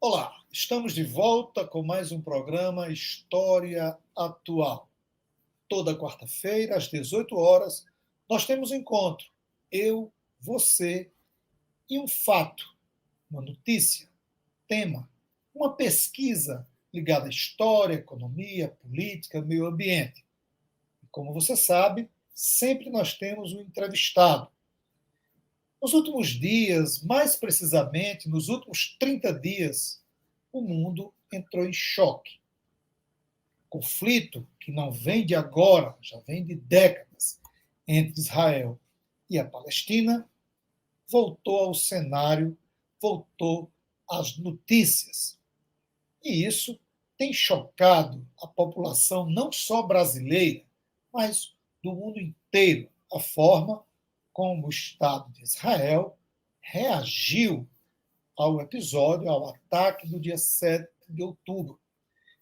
Olá, estamos de volta com mais um programa História Atual. Toda quarta-feira, às 18 horas, nós temos um encontro. Eu, você e um fato, uma notícia, tema, uma pesquisa ligada à história, economia, política, meio ambiente. E como você sabe, sempre nós temos um entrevistado. Nos últimos dias, mais precisamente nos últimos 30 dias, o mundo entrou em choque. Conflito que não vem de agora, já vem de décadas, entre Israel e a Palestina, voltou ao cenário, voltou às notícias. E isso tem chocado a população não só brasileira, mas do mundo inteiro, a forma como o Estado de Israel reagiu ao episódio, ao ataque do dia 7 de outubro.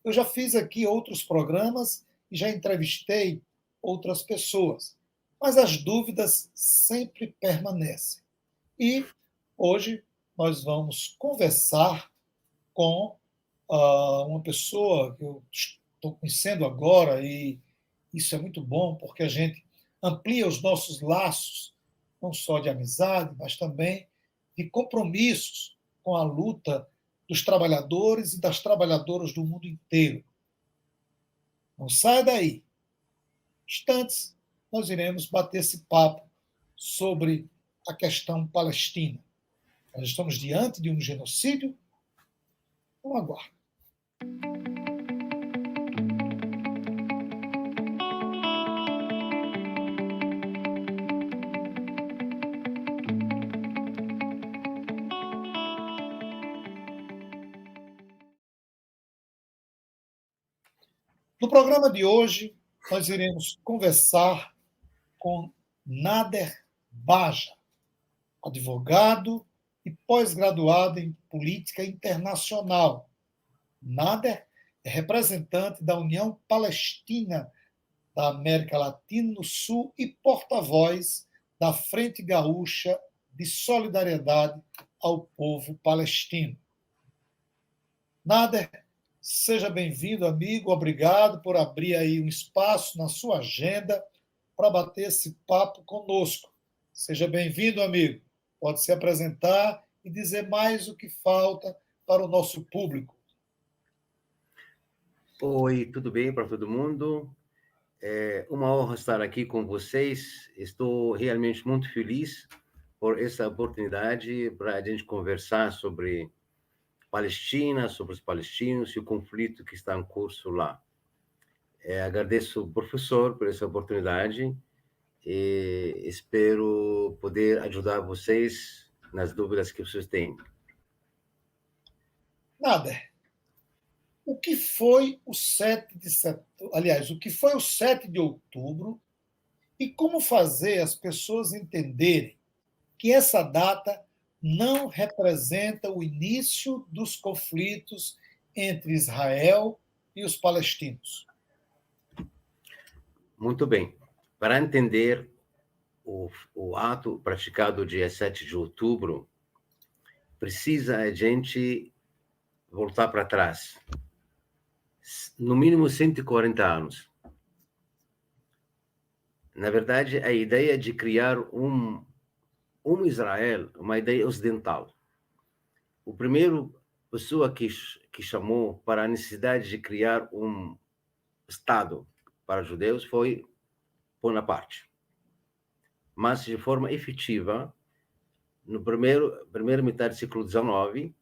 Eu já fiz aqui outros programas e já entrevistei outras pessoas, mas as dúvidas sempre permanecem. E hoje nós vamos conversar com uma pessoa que eu estou conhecendo agora, e isso é muito bom, porque a gente amplia os nossos laços, não só de amizade, mas também de compromissos com a luta dos trabalhadores e das trabalhadoras do mundo inteiro. Não saia daí. Instantes, nós iremos bater esse papo sobre a questão palestina. Nós estamos diante de um genocídio? Não aguarde. No programa de hoje, nós iremos conversar com Nader Baja, advogado e pós-graduado em política internacional. Nader é representante da União Palestina da América Latina no Sul e porta-voz da Frente Gaúcha de Solidariedade ao Povo Palestino. Nader, seja bem-vindo, amigo. Obrigado por abrir aí um espaço na sua agenda para bater esse papo conosco. Seja bem-vindo, amigo. Pode se apresentar e dizer mais o que falta para o nosso público. Oi, tudo bem para todo mundo? É uma honra estar aqui com vocês. Estou realmente muito feliz por essa oportunidade para a gente conversar sobre Palestina, sobre os palestinos e o conflito que está em curso lá. Agradeço ao professor por essa oportunidade e espero poder ajudar vocês nas dúvidas que vocês têm. Nader, o que foi o 7 de setembro? Aliás, o que foi o 7 de outubro e como fazer as pessoas entenderem que essa data não representa o início dos conflitos entre Israel e os palestinos? Muito bem. Para entender o ato praticado dia 7 de outubro, precisa a gente voltar para trás. No mínimo 140 anos. Na verdade, a ideia de criar um Israel, uma ideia ocidental. O primeiro pessoa que chamou para a necessidade de criar um Estado para os judeus foi Bonaparte. Mas, de forma efetiva, no primeiro metade do século XIX,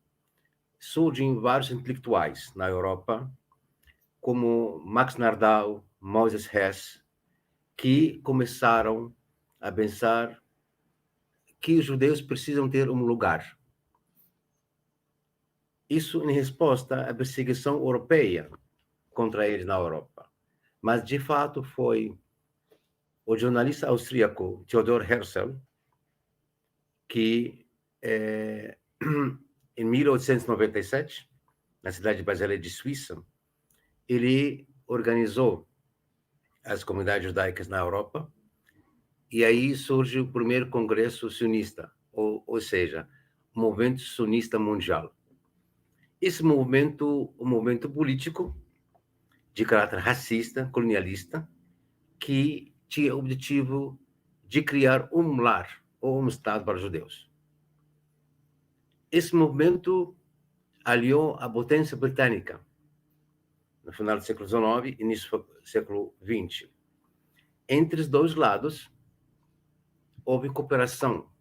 surgem vários intelectuais na Europa, como Max Nardau, Moses Hess, que começaram a pensar que os judeus precisam ter um lugar. Isso em resposta à perseguição europeia contra eles na Europa. Mas, de fato, foi o jornalista austríaco Theodor Herzl que, em 1897, na cidade de Basel de Suíça, ele organizou as comunidades judaicas na Europa, e aí surge o primeiro congresso sionista, ou seja, o movimento sionista mundial. esse movimento, um movimento político de caráter racista, colonialista, que tinha o objetivo de criar um lar ou um Estado para os judeus. Esse movimento aliou a potência britânica no final do século XIX e início do século XX. Entre os dois lados, houve cooperação,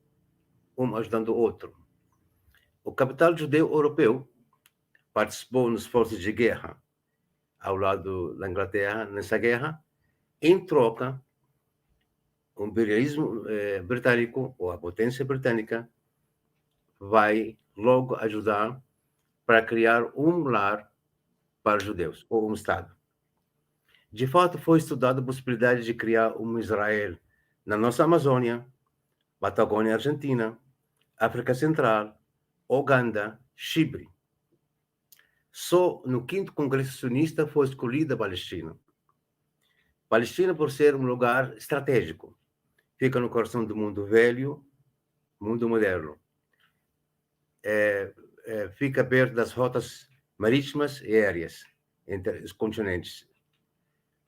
um ajudando o outro. O capital judeu europeu participou nos esforços de guerra ao lado da Inglaterra nessa guerra. Em troca, o imperialismo britânico, ou a potência britânica, vai logo ajudar para criar um lar para os judeus, ou um Estado. De fato, foi estudada a possibilidade de criar um Israel na nossa Amazônia, Patagônia Argentina, África Central, Uganda, Chipre. Só no 5º Congresso Sionista foi escolhida a Palestina. Palestina, por ser um lugar estratégico, fica no coração do mundo velho, mundo moderno. Fica perto das rotas marítimas e aéreas entre os continentes.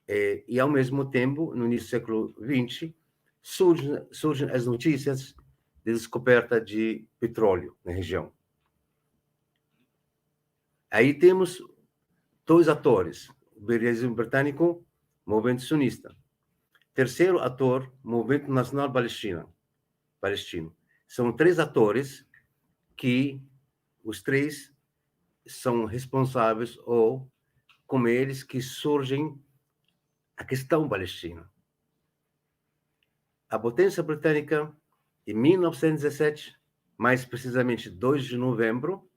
E, ao mesmo tempo, no início do século XX, surgem as notícias de descoberta de petróleo na região. Aí temos dois atores, o imperialismo britânico, movimento sionista. Terceiro ator, movimento nacional palestino. São 3 atores que os 3 são responsáveis, ou com eles que surgem a questão palestina. A potência britânica, em 1917, mais precisamente 2 de novembro,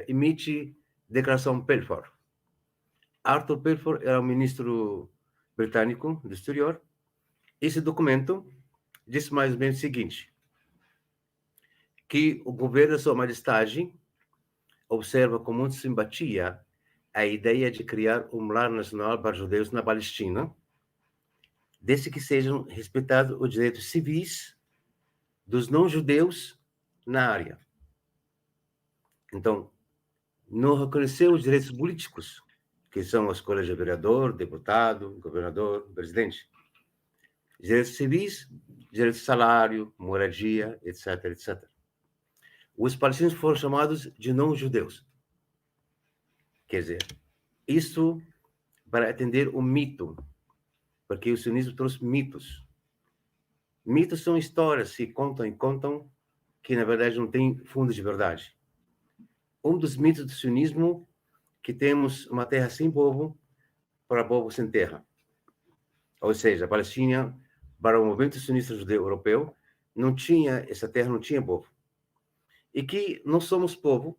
emite Declaração Balfour. Arthur Balfour era o ministro britânico do exterior. Esse documento diz mais ou menos o seguinte, que o governo da Sua Majestade observa com muita simpatia a ideia de criar um lar nacional para judeus na Palestina, desde que sejam respeitados os direitos civis dos não-judeus na área. Então, não reconheceu os direitos políticos, que são a escolha de vereador, deputado, governador, presidente. Direitos civis, direito de salário, moradia, etc., etc. Os palestinos foram chamados de não-judeus. Quer dizer, isso para atender o mito, porque o sionismo trouxe mitos. Mitos são histórias que contam e contam, que na verdade não têm fundo de verdade. Um dos mitos do sionismo que temos uma terra sem povo para povo sem terra. Ou seja, a Palestina, para o movimento sionista judeu europeu, essa terra não tinha povo. E que nós somos povo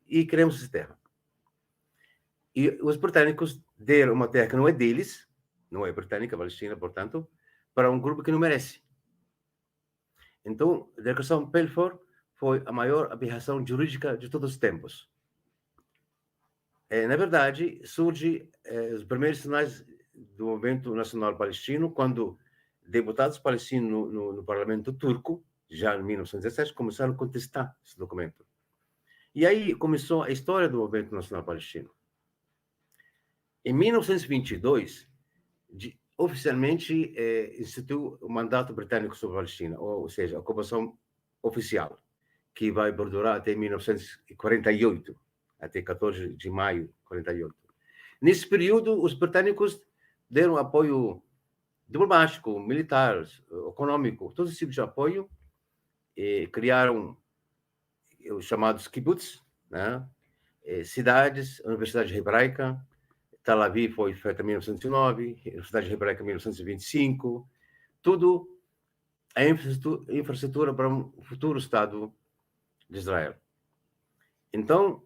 e queremos essa terra. E os britânicos deram uma terra que não é deles, não é britânica, a Palestina, portanto, para um grupo que não merece. Então, a Declaração Balfour foi a maior aberração jurídica de todos os tempos. Na verdade, surgem os primeiros sinais do movimento nacional palestino, quando deputados palestinos no parlamento turco, já em 1917, começaram a contestar esse documento. E aí começou a história do movimento nacional palestino. Em 1922, oficialmente instituiu o mandato britânico sobre a Palestina, ou seja, a ocupação oficial, que vai perdurar até 1948, até 14 de maio de 48. Nesse período, os britânicos deram apoio diplomático, militar, econômico, todo esse tipo de apoio, e criaram os chamados kibbutz, né? Cidades, a Universidade Hebraica, Tel Aviv foi feita em 1909, a Universidade Hebraica em 1925, tudo a infraestrutura para um futuro Estado de Israel. Então,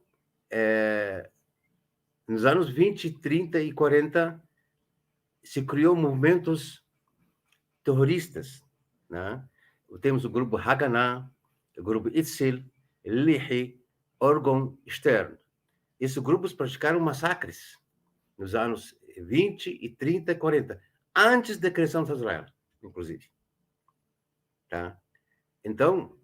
nos anos 20, 30 e 40, se criou movimentos terroristas, né? Temos o grupo Haganah, o grupo Itzil, Lihi, Orgon, Stern. Esses grupos praticaram massacres nos anos 20 e 30 e 40, antes da criação de Israel, inclusive. Tá? Então,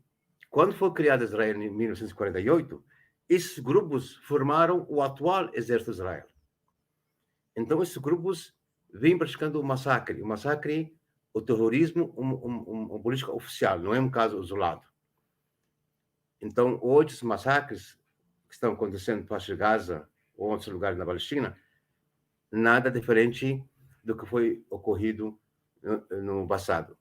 quando foi criado Israel em 1948, esses grupos formaram o atual exército de Israel. Então, esses grupos vêm praticando o massacre, o terrorismo, uma política oficial, não é um caso isolado. Então, hoje, os massacres que estão acontecendo na faixa de Gaza ou em outros lugares na Palestina, nada diferente do que foi ocorrido no passado.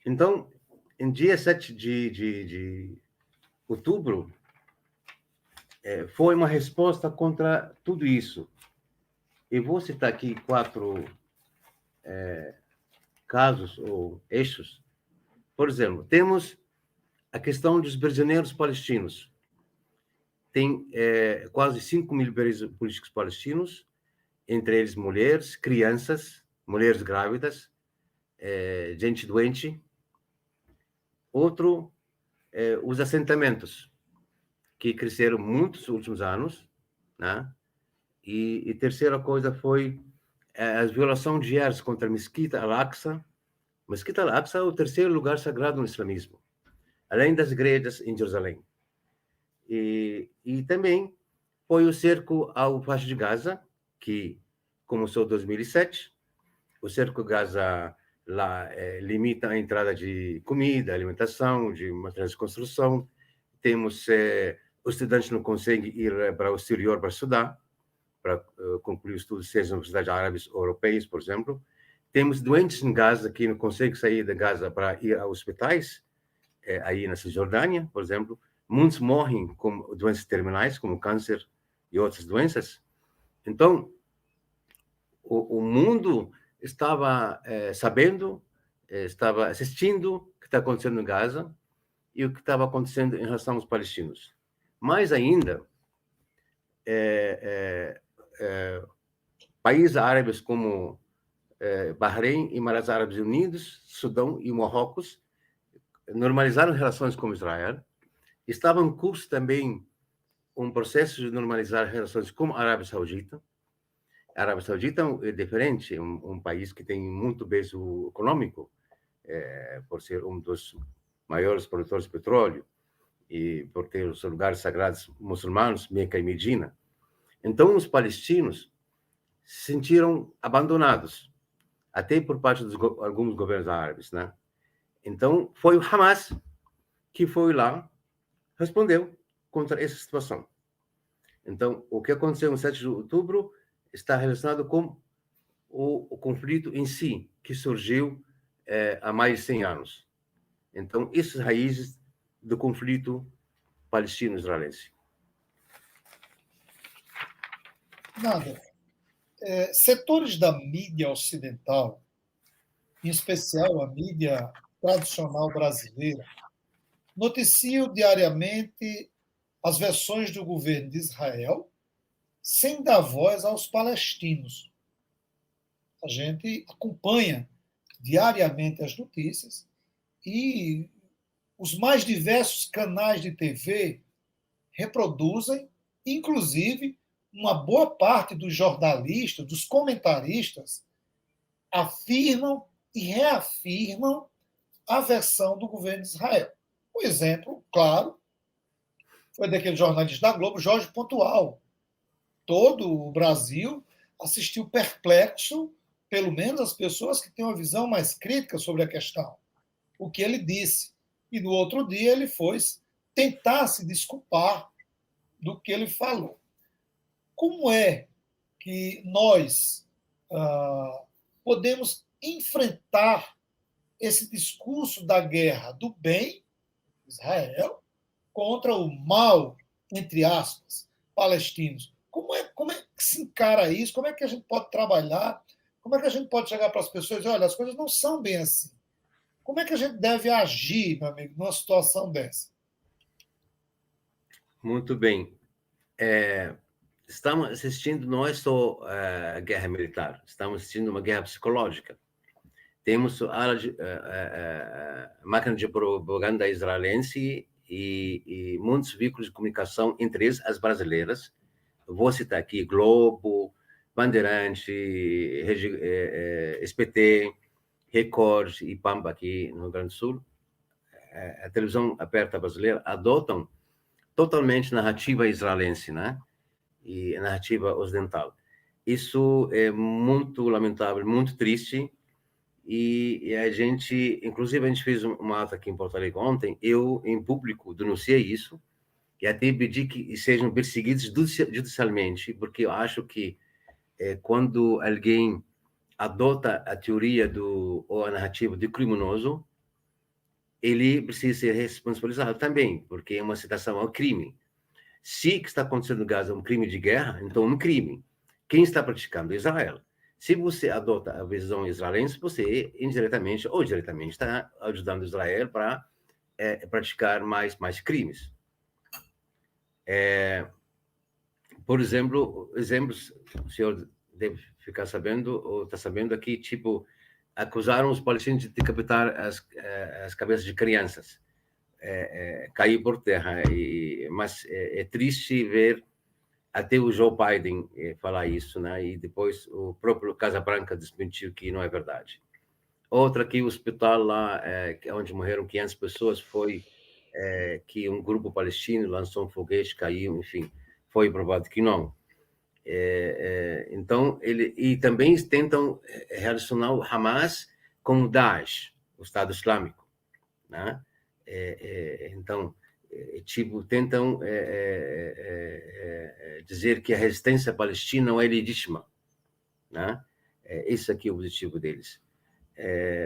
Então, em dia 7 de outubro, foi uma resposta contra tudo isso. Eu vou citar aqui 4 casos ou eixos. Por exemplo, temos a questão dos prisioneiros palestinos. Tem quase 5 mil presos políticos palestinos, entre eles mulheres, crianças, mulheres grávidas, gente doente. Outro, os assentamentos, que cresceram muito nos últimos anos, né? E terceira coisa foi a violação diária contra a Mesquita Al-Aqsa. Mesquita Al-Aqsa é o terceiro lugar sagrado no islamismo, além das igrejas em Jerusalém. E também foi o cerco ao faixa de Gaza, que começou em 2007. O cerco de Gaza lá limita a entrada de comida, alimentação, de materiais de construção. Temos os estudantes não conseguem ir para o exterior para estudar, para concluir estudos, seja nas universidades árabes ou europeias, por exemplo. Temos doentes em Gaza que não conseguem sair de Gaza para ir a hospitais, aí na Cisjordânia, por exemplo. Muitos morrem com doenças terminais, como câncer e outras doenças. Então, o mundo estava sabendo, estava assistindo o que está acontecendo em Gaza e o que estava acontecendo em relação aos palestinos. Mais ainda, países árabes como Bahrein, Emirados Árabes Unidos, Sudão e Marrocos normalizaram relações com Israel. Estava em curso também um processo de normalizar relações com a Arábia Saudita. A Arábia Saudita é diferente, um país que tem muito peso econômico, por ser um dos maiores produtores de petróleo e por ter os lugares sagrados muçulmanos, Meca e Medina. Então, os palestinos se sentiram abandonados, até por parte de alguns governos árabes, né? Então, foi o Hamas que foi lá, respondeu contra essa situação. Então, o que aconteceu no 7 de outubro está relacionado com o conflito em si, que surgiu há mais de 100 anos. Então, essas raízes do conflito palestino-israelense. Nada. Setores da mídia ocidental, em especial a mídia tradicional brasileira, noticiam diariamente as versões do governo de Israel sem dar voz aos palestinos. A gente acompanha diariamente as notícias e os mais diversos canais de TV reproduzem, inclusive, uma boa parte dos jornalistas, dos comentaristas, afirmam e reafirmam a versão do governo de Israel. O exemplo, claro, foi daquele jornalista da Globo, Jorge Pontual. Todo o Brasil assistiu perplexo, pelo menos as pessoas que têm uma visão mais crítica sobre a questão, o que ele disse. E no outro dia ele foi tentar se desculpar do que ele falou. Como é que nós podemos enfrentar esse discurso da guerra do bem, Israel, contra o mal, entre aspas, palestinos? Como é que se encara isso? Como é que a gente pode trabalhar? Como é que a gente pode chegar para as pessoas e dizer, olha, as coisas não são bem assim? Como é que a gente deve agir, meu amigo, numa situação dessa? Muito bem. Estamos assistindo, não é só a guerra militar, estamos assistindo uma guerra psicológica. Temos a máquina de propaganda israelense e muitos veículos de comunicação, entre eles as brasileiras. Vou citar aqui Globo, Bandeirante, SBT, Record e Pampa aqui no Rio Grande do Sul. A televisão aberta brasileira adotam totalmente narrativa israelense, né? E narrativa ocidental. Isso é muito lamentável, muito triste. E a gente, inclusive, a gente fez uma ata aqui em Porto Alegre ontem. Eu, em público, denunciei isso e até pedi que sejam perseguidos judicialmente, porque eu acho que quando alguém adota a teoria ou a narrativa do criminoso, ele precisa ser responsabilizado também, porque é uma citação ao crime. Se o que está acontecendo no Gaza é um crime de guerra, então é um crime. Quem está praticando é Israel. Se você adota a visão israelense, você indiretamente ou diretamente está ajudando Israel para praticar mais crimes. Por exemplo, exemplos, o senhor deve ficar sabendo, ou está sabendo aqui, tipo, acusaram os palestinos de decapitar as cabeças de crianças. Caiu por terra. Mas é triste ver até o Joe Biden falar isso, né? E depois o próprio Casa Branca desmentiu que não é verdade. Outra que o hospital lá, onde morreram 500 pessoas, foi que um grupo palestino lançou um foguete, caiu, enfim, foi provado que não. Então, e também tentam relacionar o Hamas com o Daesh, o Estado Islâmico, né? Então, tipo, tentam dizer que a resistência palestina não é legítima, né? Esse aqui é o objetivo deles.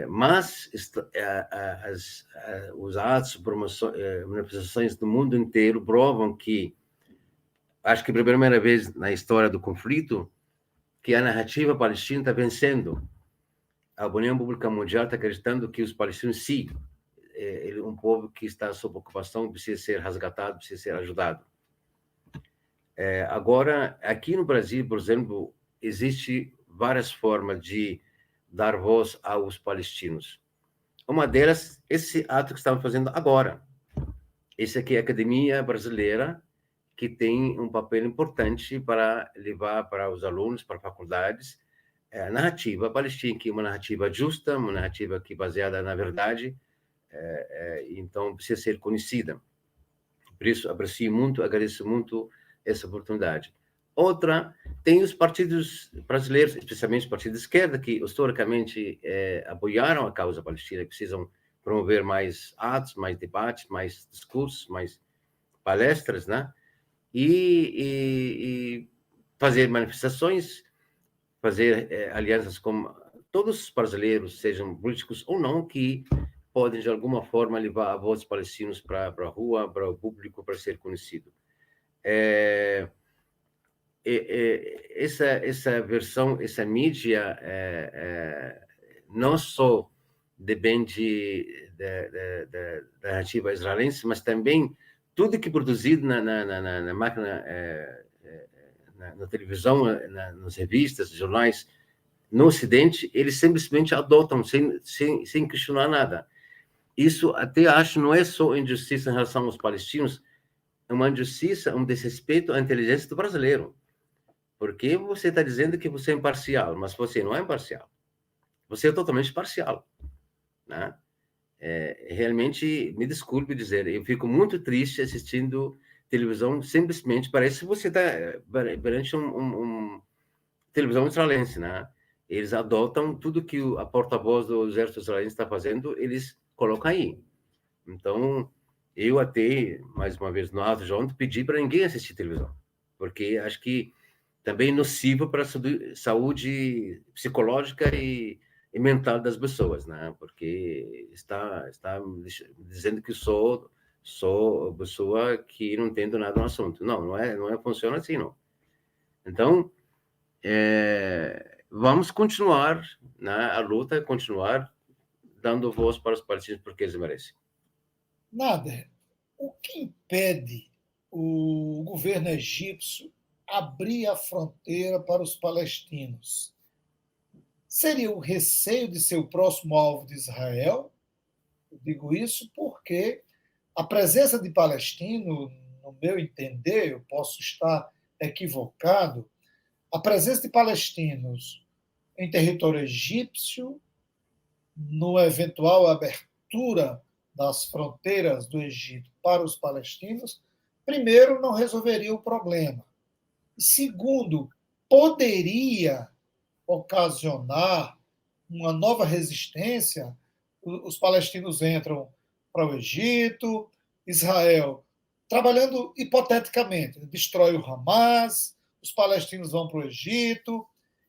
Mas os atos, manifestações do mundo inteiro provam que, acho que pela primeira vez na história do conflito, que a narrativa palestina está vencendo. A opinião pública mundial está acreditando que os palestinos, sim, um povo que está sob ocupação, precisa ser resgatado, precisa ser ajudado. Agora, aqui no Brasil, por exemplo, existe várias formas de dar voz aos palestinos. Uma delas, esse ato que estamos fazendo agora. Esse aqui é a Academia Brasileira, que tem um papel importante para levar para os alunos, para faculdades, a narrativa palestina, que é uma narrativa justa, uma narrativa que é baseada na verdade, então precisa ser conhecida. Por isso, aprecio muito, agradeço muito essa oportunidade. Outra, tem os partidos brasileiros, especialmente os partidos de esquerda, que historicamente apoiaram a causa palestina, precisam promover mais atos, mais debates, mais discursos, mais palestras, né? E fazer manifestações, fazer alianças com todos os brasileiros, sejam políticos ou não, que podem, de alguma forma, levar a voz dos palestinos para a rua, para o público, para ser conhecido. Essa versão, essa mídia, não só depende da narrativa israelense, mas também tudo que é produzido na máquina, na televisão, nas revistas, jornais, no Ocidente, eles simplesmente adotam, sem questionar nada. Isso até acho não é só injustiça em relação aos palestinos, é uma injustiça, um desrespeito à inteligência do brasileiro. Porque você está dizendo que você é imparcial, mas você não é imparcial. Você é totalmente parcial, né? Realmente, me desculpe dizer, eu fico muito triste assistindo televisão, simplesmente parece que você está perante televisão israelense, né? Eles adotam tudo que a porta-voz do exército israelense está fazendo, eles colocam aí. Então, eu até, mais uma vez, no ato junto, pedi para ninguém assistir televisão, porque acho que também é nocivo para a saúde psicológica e mental das pessoas, né? Porque está dizendo que sou pessoa que não entendo nada no assunto. Não funciona assim, não. Então, vamos continuar, né, a luta, continuar dando voz para os palestinos porque eles merecem. Nader, o que impede o governo egípcio abrir a fronteira para os palestinos? Seria o receio de ser o próximo alvo de Israel? Eu digo isso porque a presença de palestino, no meu entender, eu posso estar equivocado, a presença de palestinos em território egípcio, no eventual abertura das fronteiras do Egito para os palestinos, primeiro, não resolveria o problema. Segundo, poderia ocasionar uma nova resistência. Os palestinos entram para o Egito, Israel, trabalhando hipoteticamente, destrói o Hamas, os palestinos vão para o Egito,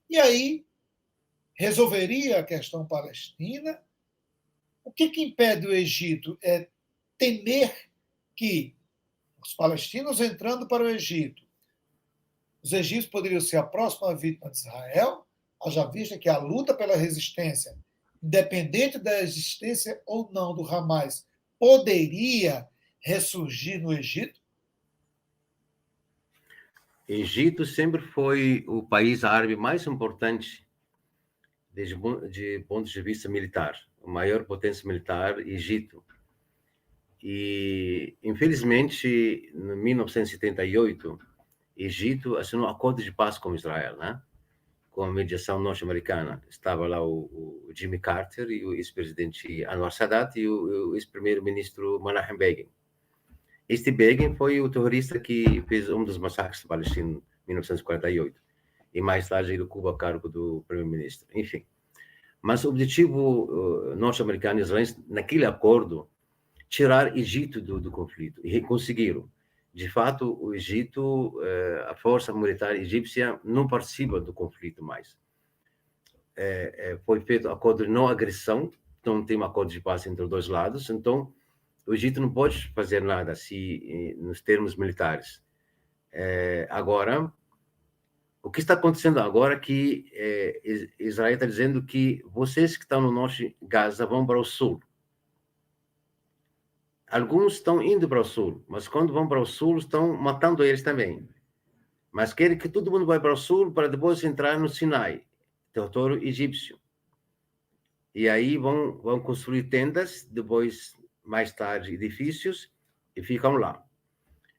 e aí resolveria a questão palestina. O que impede o Egito é temer que os palestinos entrando para o Egito, os egípcios poderiam ser a próxima vítima de Israel, haja vista que a luta pela resistência, independente da existência ou não do Hamas, poderia ressurgir no Egito? Egito sempre foi o país árabe mais importante de ponto de vista militar, a maior potência militar, Egito. E, infelizmente, em 1978, Egito assinou um acordo de paz com Israel, né? Com a mediação norte-americana. Estava lá o Jimmy Carter e o ex-presidente Anwar Sadat e o ex-primeiro-ministro Menachem Begin. Este Begin foi o terrorista que fez um dos massacres palestinos em 1948. E mais tarde ele ocupou o cargo do primeiro-ministro. Enfim. Mas o objetivo norte-americano e israelense, naquele acordo, tirar Egito do conflito. E conseguiram. De fato, o Egito, a força militar egípcia não participa do conflito mais. Foi feito acordo de não agressão, então tem um acordo de paz entre os dois lados, então o Egito não pode fazer nada assim, nos termos militares. Agora, o que está acontecendo agora é que Israel está dizendo que vocês que estão no norte de Gaza vão para o sul. Alguns estão indo para o sul, mas quando vão para o sul estão matando eles também. Mas querem que todo mundo vá para o sul para depois entrar no Sinai, território egípcio. E aí vão construir tendas, depois, mais tarde, edifícios, e ficam lá.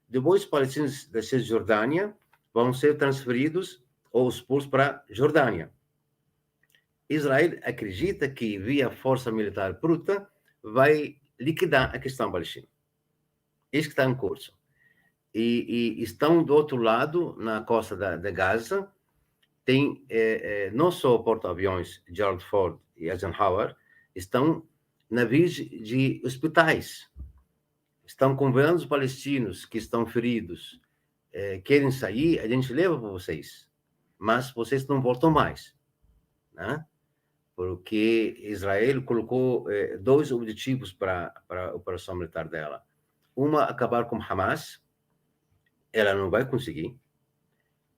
Depois, os palestinos da Cisjordânia vão ser transferidos ou expulsos para a Jordânia. Israel acredita que, via força militar bruta, vai liquidar a questão palestina. Isso que está em curso. E estão do outro lado, na costa da Gaza, tem não só o porta-aviões Gerald Ford e Eisenhower, estão navios de hospitais. Estão convidando os palestinos que estão feridos, querem sair, a gente leva para vocês, mas vocês não voltam mais, né? Porque Israel colocou dois objetivos para a operação militar dela. Uma, acabar com Hamas, ela não vai conseguir.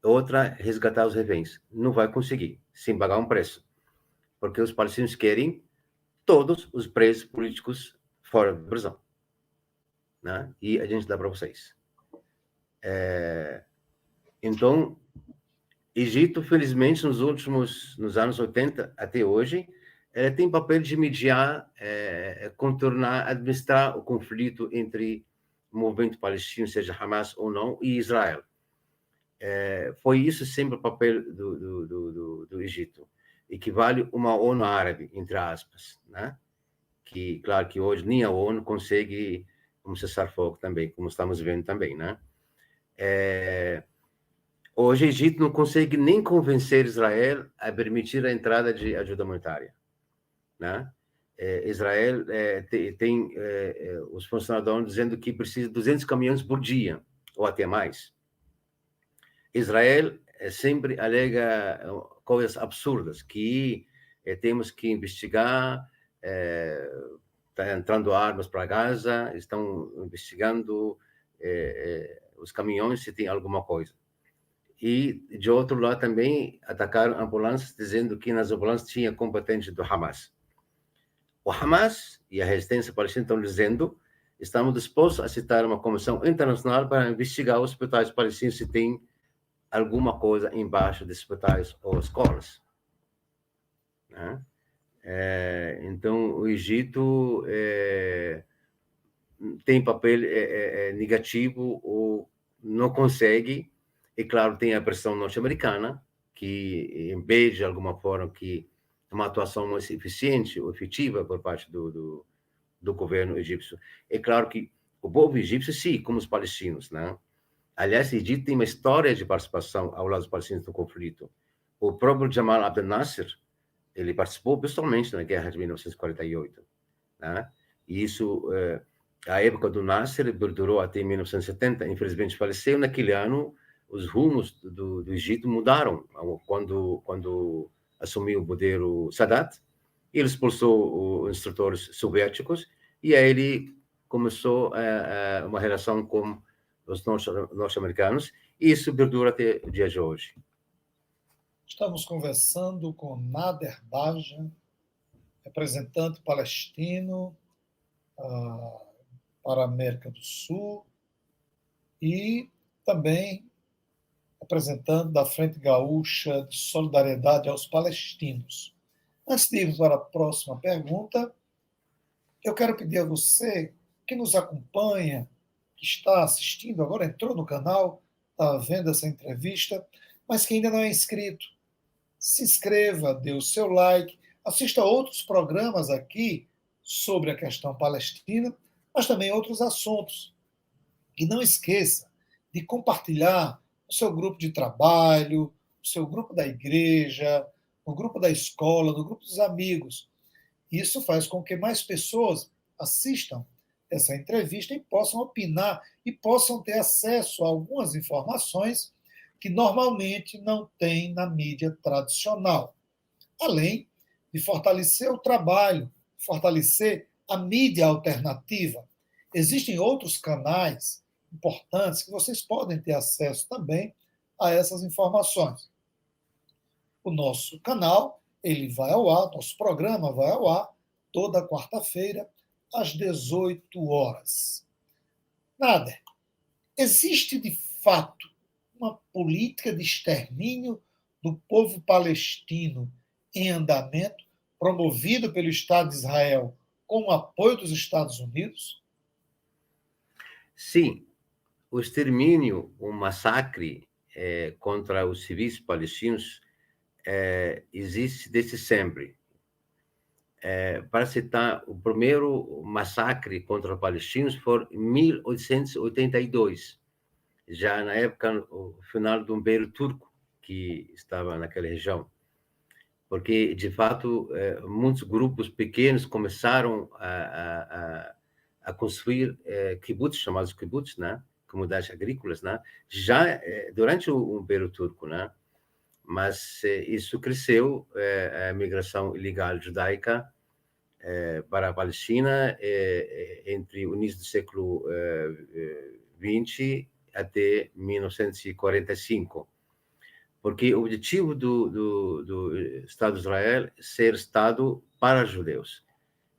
Outra, resgatar os reféns. Não vai conseguir, sem pagar um preço. Porque os palestinos querem todos os presos políticos fora da prisão. Né? E a gente dá para vocês. Então, Egito, felizmente, nos anos 80 até hoje, tem papel de mediar, contornar, administrar o conflito entre o movimento palestino, seja Hamas ou não, e Israel. Foi isso sempre o papel do Egito. Equivale uma ONU árabe, entre aspas, né? Que, claro que hoje nem a ONU consegue cessar fogo também, como estamos vendo também, né? Hoje o Egito não consegue nem convencer Israel a permitir a entrada de ajuda humanitária, né? Israel tem os funcionários da ONU dizendo que precisa de 200 caminhões por dia, ou até mais. Israel sempre alega coisas absurdas, que temos que investigar, está entrando armas para Gaza, estão investigando os caminhões se tem alguma coisa. E, de outro lado, também atacaram ambulâncias, dizendo que nas ambulâncias tinha competente do Hamas. O Hamas e a resistência palestina estão dizendo: estamos dispostos a aceitar uma comissão internacional para investigar os hospitais palestinos se tem alguma coisa embaixo de hospitais ou escolas. Né? Então, o Egito tem papel negativo ou não consegue. E, claro, tem a pressão norte-americana, que impede, de alguma forma, que uma atuação mais eficiente ou efetiva por parte do governo egípcio. É claro que O povo egípcio, sim, como os palestinos, né? Aliás, o Egito tem uma história de participação ao lado dos palestinos no conflito. O próprio Jamal Abdel Nasser, ele participou pessoalmente na guerra de 1948, né? E isso, a época do Nasser durou até 1970. Infelizmente, faleceu. Naquele ano, os rumos do Egito mudaram quando assumiu o poder o Sadat. Ele expulsou os instrutores soviéticos e aí ele começou uma relação com os norte-americanos, e isso perdura até o dia de hoje. Estamos conversando com Nader Baja, representante palestino para a América do Sul e também representante da Frente Gaúcha de Solidariedade aos Palestinos. Antes de irmos para a próxima pergunta, eu quero pedir a você que nos acompanha, que está assistindo, agora entrou no canal, está vendo essa entrevista, mas que ainda não é inscrito. Se inscreva, dê o seu like, assista a outros programas aqui sobre a questão palestina, mas também outros assuntos. E não esqueça de compartilhar no seu grupo de trabalho, no seu grupo da igreja, no grupo da escola, no grupo dos amigos. Isso faz com que mais pessoas assistam essa entrevista e possam opinar e possam ter acesso a algumas informações que normalmente não tem na mídia tradicional. Além de fortalecer o trabalho, fortalecer a mídia alternativa. Existem outros canais importantes que vocês podem ter acesso também a essas informações. O nosso canal, ele vai ao ar, nosso programa vai ao ar toda quarta-feira, às 18 horas. Nader, existe de fato uma política de extermínio do povo palestino em andamento, promovido pelo Estado de Israel com o apoio dos Estados Unidos? Sim, o extermínio, o massacre contra os civis palestinos existe desde sempre. Para citar, o primeiro massacre contra os palestinos foi em 1882, já na época, o final do Império Turco, que estava naquela região. Porque, de fato, muitos grupos pequenos começaram a construir kibbutz, chamados kibbutz, né? Comunidades agrícolas, né? Já durante o Império Turco, né? Mas isso cresceu, a migração ilegal judaica para a Palestina entre o início do século XX até 1945. Porque o objetivo do Estado de Israel é ser Estado para judeus.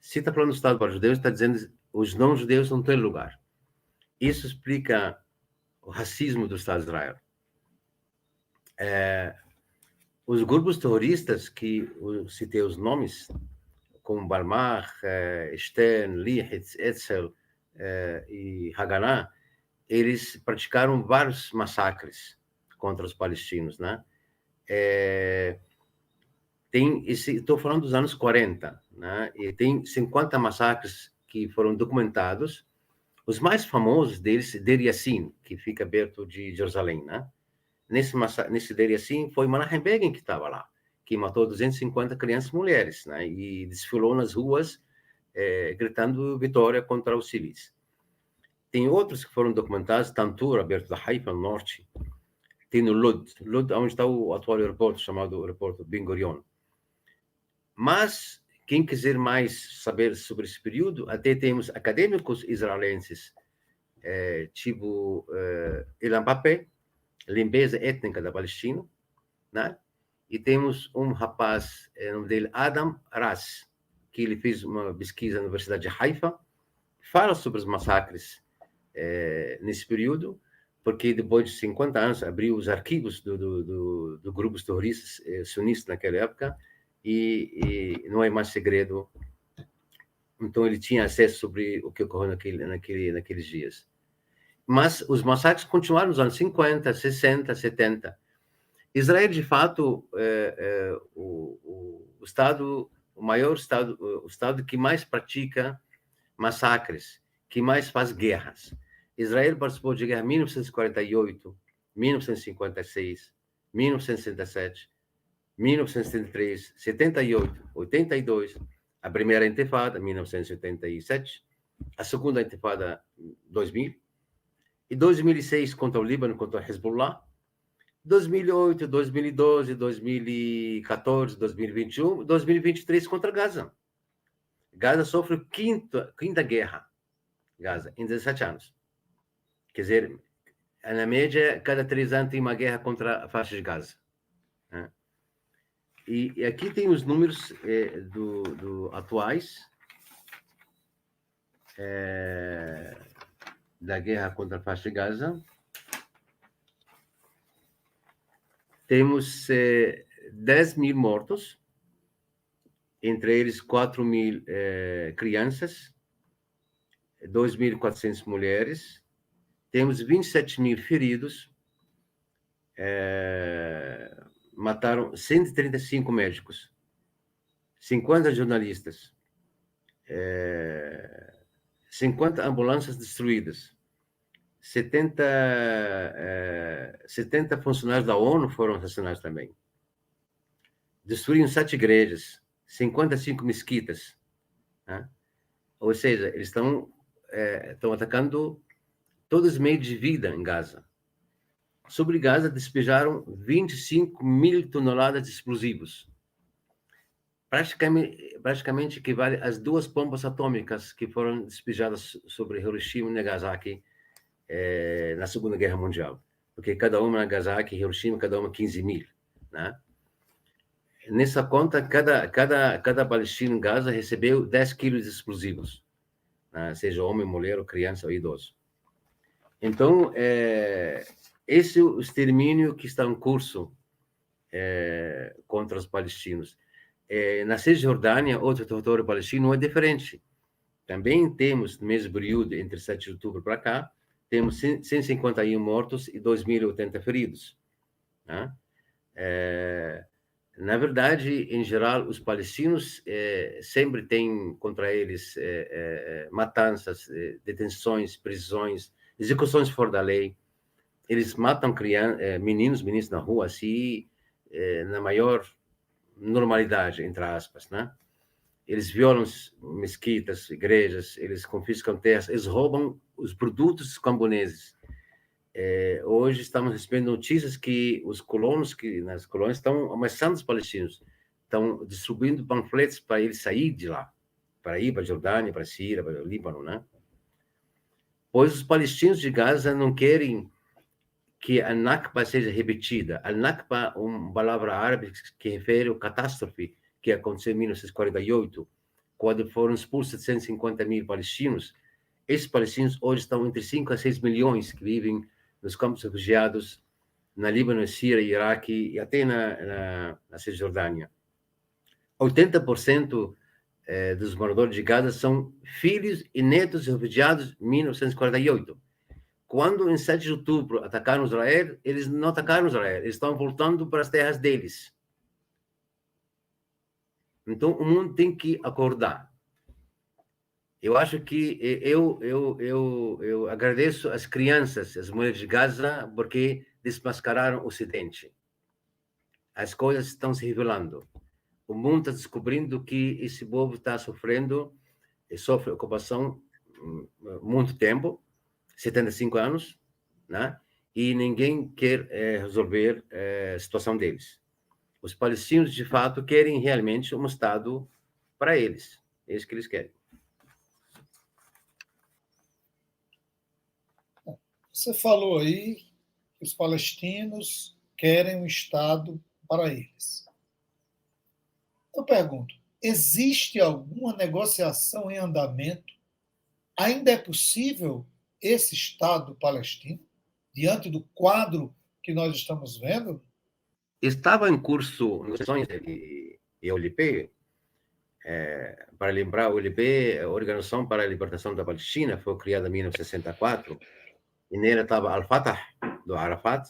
Se está falando do Estado para judeus, está dizendo que os não-judeus não têm lugar. Isso explica o racismo do Estado de Israel. Os grupos terroristas, que eu citei os nomes, como Balmach, Stern, Lichtitz, Etzel e Haganah, eles praticaram vários massacres contra os palestinos, né? Estou falando dos anos 40, né? E tem 50 massacres que foram documentados. Os mais famosos deles, Deir Yassin, que fica perto de Jerusalém, né? Nesse Deir Yassin foi Menachem Begin que estava lá, que matou 250 crianças e mulheres, né? E desfilou nas ruas gritando vitória contra os civis. Tem outros que foram documentados, Tantura, perto da Haifa, no norte. Tem no Lod, onde está o atual aeroporto, chamado aeroporto Ben Gurion. Mas, quem quiser mais saber sobre esse período, até temos acadêmicos israelenses, tipo Ilan Pappé, Limpeza Étnica da Palestina, né? E temos um rapaz, o nome dele Adam Ras, que ele fez uma pesquisa na Universidade de Haifa, fala sobre os massacres nesse período, porque depois de 50 anos abriu os arquivos do grupos terroristas sionistas naquela época, e não é mais segredo. Então ele tinha acesso sobre o que ocorreu naqueles dias. Mas os massacres continuaram nos anos 50, 60, 70. Israel, de fato, o maior estado, o estado que mais pratica massacres. que mais faz guerras. Israel participou de guerra em 1948, 1956, 1967, 1973, 78, 82, a primeira intifada, 1987, a segunda intifada, 2000, e 2006 contra o Líbano, contra o Hezbollah, 2008, 2012, 2014, 2021, 2023 contra Gaza. Gaza sofre quinta guerra, Gaza, em 17 anos. Quer dizer, na média, cada 3 anos tem uma guerra contra a faixa de Gaza. Né? E aqui tem os números atuais da guerra contra a faixa de Gaza. Temos 10 mil mortos, entre eles 4 mil crianças, 2.400 mulheres. Temos 27 mil feridos. Mataram 135 médicos, 50 jornalistas, 50 ambulâncias destruídas, 70 funcionários da ONU foram assassinados também. Destruíram 7 igrejas, 55 mesquitas. Né? Ou seja, eles estão atacando todos os meios de vida em Gaza. Sobre Gaza, despejaram 25 mil toneladas de explosivos. Praticamente equivale às 2 bombas atômicas que foram despejadas sobre Hiroshima e Nagasaki na Segunda Guerra Mundial. Porque cada uma, Nagasaki e Hiroshima, cada uma 15 mil. Né? Nessa conta, cada palestino em Gaza recebeu 10 quilos de explosivos. Né? Seja homem, mulher, ou criança ou idoso. Então, esse é o extermínio que está em curso contra os palestinos. Na Cisjordânia, outro território palestino, é diferente. Também temos, no mesmo período, entre 7 de outubro para cá, temos 151 mortos e 2.080 feridos. Né? Na verdade, em geral, os palestinos sempre têm contra eles matanças, detenções, prisões, execuções fora da lei. Eles matam meninos na rua, assim, na maior normalidade, entre aspas, né? Eles violam mesquitas, igrejas, eles confiscam terras, eles roubam os produtos camponeses. Hoje estamos recebendo notícias que os colonos nas colônias estão ameaçando os palestinos, estão distribuindo panfletos para eles sair de lá, para ir para a Jordânia, para a Síria, para o Líbano, né? Pois os palestinos de Gaza não querem que a Nakba seja repetida. A Nakba é uma palavra árabe que refere à catástrofe que aconteceu em 1948, quando foram expulsos 150 mil palestinos. Esses palestinos hoje estão entre 5 a 6 milhões que vivem nos campos de refugiados na Líbano, Síria, Iraque e até na Cisjordânia. 80% dos moradores de Gaza são filhos e netos de refugiados de 1948. Quando, em 7 de outubro, atacaram Israel, eles não atacaram Israel, eles estão voltando para as terras deles. Então, o mundo tem que acordar. Eu acho que eu agradeço às crianças, às mulheres de Gaza, porque desmascararam o Ocidente. As coisas estão se revelando. O mundo está descobrindo que esse povo está sofrendo, e sofre ocupação há muito tempo, 75 anos, né? E ninguém quer resolver a situação deles. Os palestinos, de fato, querem realmente um Estado para eles. É isso que eles querem. Você falou aí que os palestinos querem um Estado para eles. Eu pergunto, existe alguma negociação em andamento? Ainda é possível esse Estado palestino, diante do quadro que nós estamos vendo? Estava em curso negociações e a OLP, para lembrar, a OLP, a Organização para a Libertação da Palestina, foi criada em 1964, e nela estava Al-Fatah, do Arafat,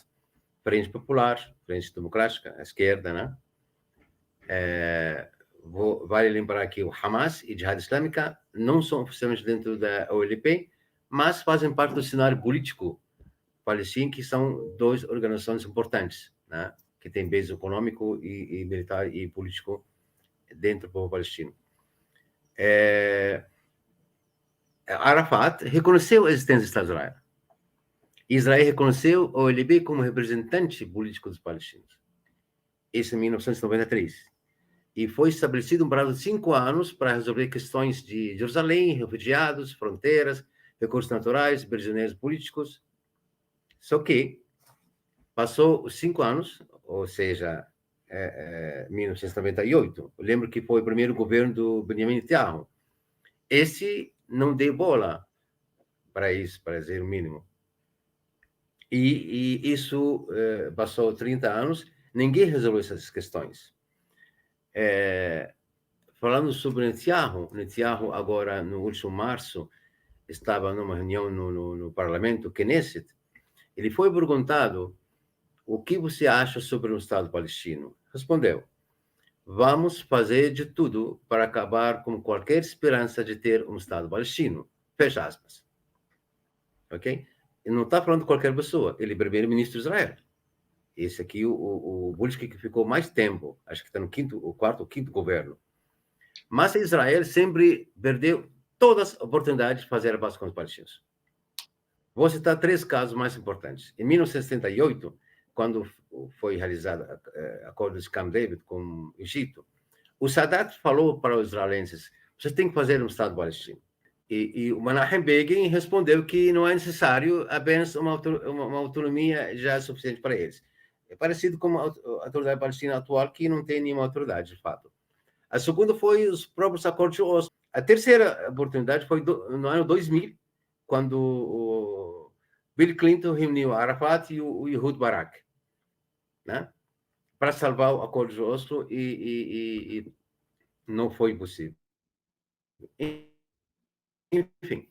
Frente Popular, Frente Democrática, a esquerda, né? vale lembrar que o Hamas e Jihad Islâmica não são oficialmente dentro da OLP, mas fazem parte do cenário político palestino, que são duas organizações importantes, né? Que têm base econômico e militar e político dentro do povo palestino. Arafat reconheceu a existência do Estado de Israel. Israel reconheceu a OLP como representante político dos palestinos. Isso em 1993. E foi estabelecido um prazo de 5 anos para resolver questões de Jerusalém, refugiados, fronteiras, recursos naturais, prisioneiros políticos. Só que passou os 5 anos, ou seja, 1998. Eu lembro que foi o primeiro governo do Benjamin Netanyahu. Esse não deu bola para isso, para dizer o mínimo. E isso passou 30 anos, ninguém resolveu essas questões. Falando sobre Netanyahu agora, no último março, estava numa reunião no parlamento, Knesset. Ele foi perguntado: o que você acha sobre o Estado palestino? Respondeu: vamos fazer de tudo para acabar com qualquer esperança de ter um Estado palestino. Fecha aspas. Ok? Ele não está falando de qualquer pessoa, ele é primeiro-ministro de Israel. Esse aqui, o Bullock, que ficou mais tempo, acho que está no quarto ou quinto governo. Mas Israel sempre perdeu todas as oportunidades de fazer a paz com os palestinos. Vou citar 3 casos mais importantes. Em 1978, quando foi realizado o acordo de Camp David com o Egito, o Sadat falou para os israelenses: vocês têm que fazer um Estado palestino. E o Menachem Begin respondeu que não é necessário, apenas uma autonomia já é suficiente para eles. É parecido com a autoridade palestina atual, que não tem nenhuma autoridade, de fato. A segunda foi os próprios acordos de Oslo. A terceira oportunidade foi no ano 2000, quando o Bill Clinton reuniu Arafat e o Ehud Barak, né? Para salvar o acordo de Oslo, e não foi possível. Enfim.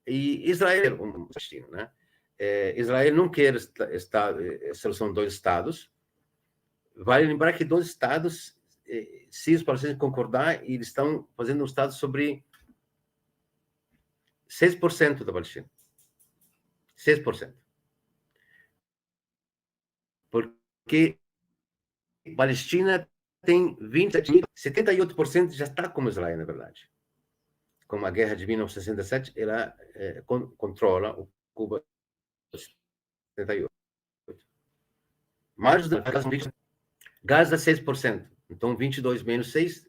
E Israel, um destino, né? Israel não quer a solução de 2 estados. Vale lembrar que 2 estados, se os palestinos concordar, eles estão fazendo um estado sobre 6% da Palestina. 6%. Porque a Palestina tem 78% já está como Israel, na verdade. Com a guerra de 1967, ela controla o Cuba 78. Mais da Gaza 6%. Então, 22 menos 6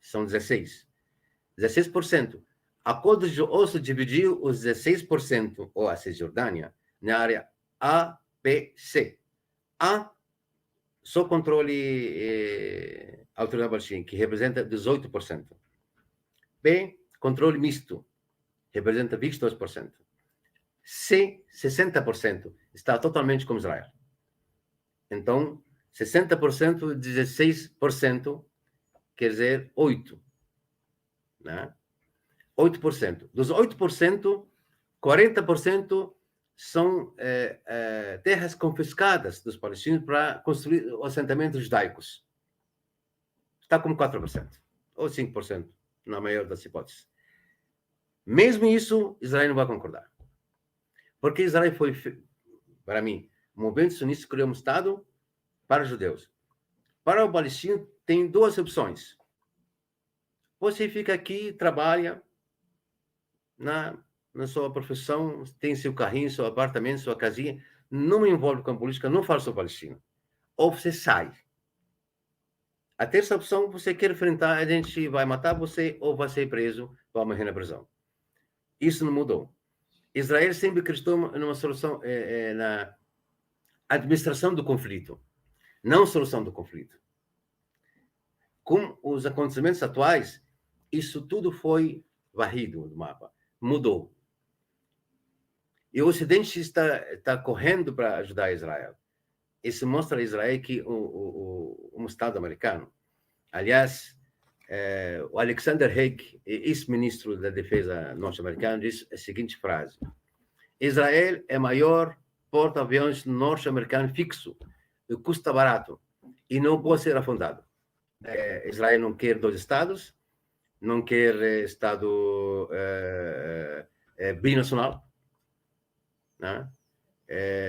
são 16. 16%. Acordo de Oslo dividiu os 16%, ou a Cisjordânia, na área A, B, C. A, só controle autoridade palestina, que representa 18%. B, controle misto, representa 22%. C, 60%, está totalmente com Israel. Então, 60%, 16%, quer dizer 8%. Né? 8%. Dos 8%, 40% são terras confiscadas dos palestinos para construir assentamentos judaicos. Está como 4%, ou 5%, na maior das hipóteses. Mesmo isso, Israel não vai concordar. Porque Israel foi, para mim, o movimento sionista criou um Estado para os judeus. Para o palestino, tem 2 opções. Você fica aqui, trabalha na sua profissão, tem seu carrinho, seu apartamento, sua casinha, não me envolve com a política, não falo sobre Palestina. Ou você sai. A terceira opção, você quer enfrentar, a gente vai matar você ou vai ser preso, vai morrer na prisão. Isso não mudou. Israel sempre acreditou numa solução, na administração do conflito, não solução do conflito. Com os acontecimentos atuais, isso tudo foi varrido do mapa, mudou. E o Ocidente está correndo para ajudar Israel. Isso mostra a Israel que um Estado americano, aliás, o Alexander Haig, ex-ministro da Defesa norte-americano, disse a seguinte frase: Israel é o maior porta-aviões norte-americano fixo, custa barato e não pode ser afundado. Israel não quer dois estados, não quer Estado binacional, né?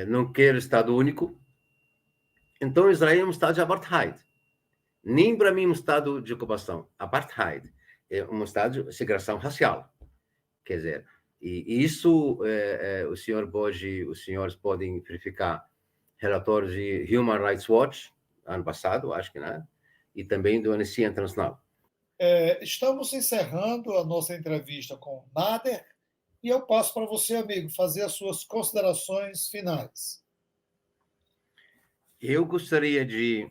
Não quer Estado único. Então, Israel é um Estado de apartheid. Nem para mim é um Estado de ocupação. Apartheid é um Estado de segregação racial. Quer dizer, e isso o senhor pode, os senhores podem verificar relatórios de Human Rights Watch, ano passado, acho que, né? E também do Anistia Internacional. Estamos encerrando a nossa entrevista com o Nader e eu passo para você, amigo, fazer as suas considerações finais. Eu gostaria de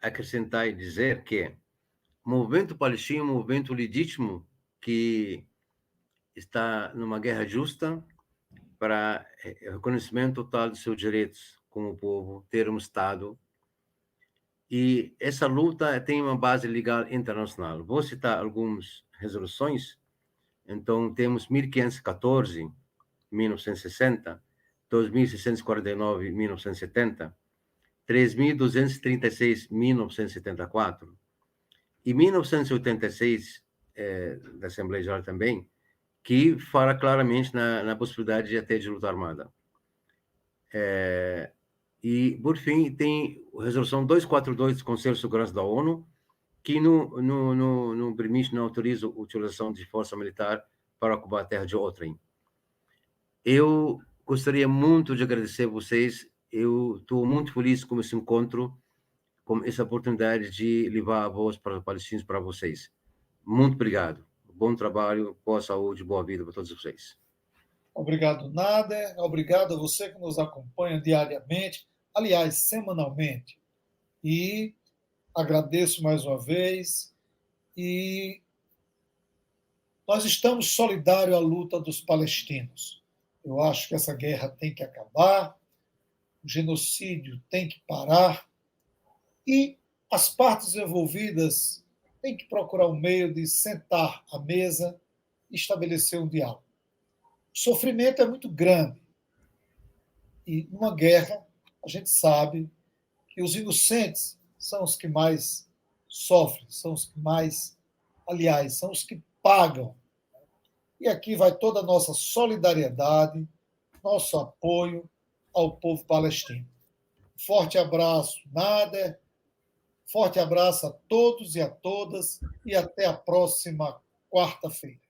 acrescentar e dizer que o movimento palestino é um movimento legítimo que está numa guerra justa para reconhecimento total de seus direitos como povo, ter um Estado. E essa luta tem uma base legal internacional. Vou citar algumas resoluções. Então, temos 1514, 1960, 2649, 1970, 3236, 1974, e 1986, da Assembleia Geral também, que fala claramente na possibilidade de até de luta armada. E, por fim, tem a Resolução 242 do Conselho de Segurança da ONU, que não permite, não autoriza a utilização de força militar para ocupar a terra de outrem. Eu gostaria muito de agradecer a vocês. Eu estou muito feliz com esse encontro, com essa oportunidade de levar a voz para os palestinos para vocês. Muito obrigado. Bom trabalho, boa saúde, boa vida para todos vocês. Obrigado, Nader. Obrigado a você que nos acompanha diariamente, aliás, semanalmente. E agradeço mais uma vez. E nós estamos solidários à luta dos palestinos. Eu acho que essa guerra tem que acabar, o genocídio tem que parar e as partes envolvidas têm que procurar um meio de sentar à mesa e estabelecer um diálogo. O sofrimento é muito grande e numa guerra a gente sabe que os inocentes são os que mais sofrem, são os que mais, aliás, são os que pagam. E aqui vai toda a nossa solidariedade, nosso apoio ao povo palestino. Forte abraço, Nader. Forte abraço a todos e a todas e até a próxima quarta-feira.